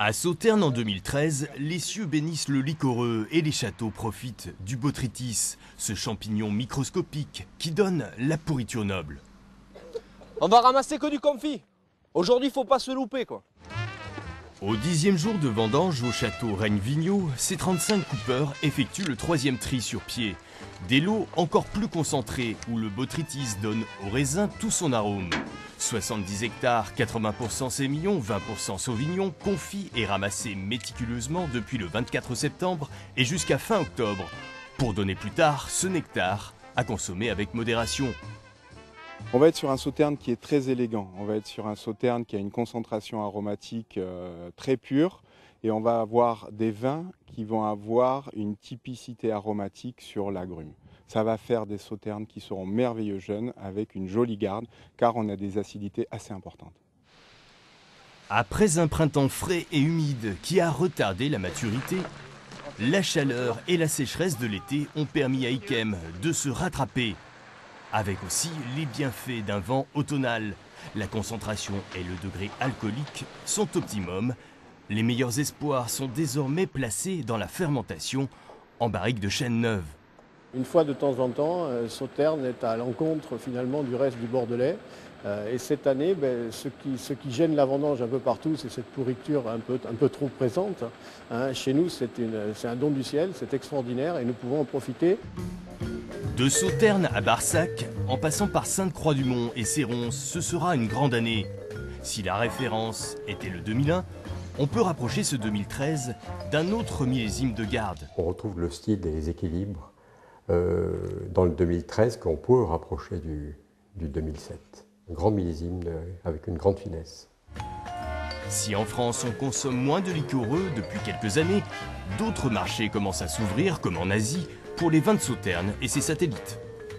À Sauternes en 2013, les cieux bénissent le liquoreux et les châteaux profitent du botrytis, ce champignon microscopique qui donne la pourriture noble. On va ramasser que du confit. Aujourd'hui, faut pas se louper, quoi. Au 10e jour de vendange au château Reigne-Vigneault, ces 35 coupeurs effectuent le 3e tri sur pied. Des lots encore plus concentrés où le botrytis donne au raisin tout son arôme. 70 hectares, 80% sémillon, 20% sauvignon, confit et ramassé méticuleusement depuis le 24 septembre et jusqu'à fin octobre, pour donner plus tard ce nectar à consommer avec modération. On va être sur un sauterne qui est très élégant, on va être sur un sauterne qui a une concentration aromatique très pure et on va avoir des vins qui vont avoir une typicité aromatique sur l'agrume. Ça va faire des sauternes qui seront merveilleux jeunes avec une jolie garde car on a des acidités assez importantes. Après un printemps frais et humide qui a retardé la maturité, la chaleur et la sécheresse de l'été ont permis à Yquem de se rattraper. Avec aussi les bienfaits d'un vent automnal. La concentration et le degré alcoolique sont optimum. Les meilleurs espoirs sont désormais placés dans la fermentation en barrique de chêne neuve. Une fois de temps en temps, Sauternes est à l'encontre finalement du reste du Bordelais. Et cette année, ce qui gêne la vendange un peu partout, c'est cette pourriture un peu trop présente. Chez nous, c'est un don du ciel, c'est extraordinaire et nous pouvons en profiter. De Sauternes à Barsac, en passant par Sainte-Croix-du-Mont et Cérons, ce sera une grande année. Si la référence était le 2001, on peut rapprocher ce 2013 d'un autre millésime de garde. On retrouve le style et les équilibres dans le 2013 qu'on peut rapprocher du 2007. Un grand millésime avec une grande finesse. Si en France on consomme moins de liquoreux depuis quelques années, d'autres marchés commencent à s'ouvrir, comme en Asie, pour les vins de Sauternes et ses satellites.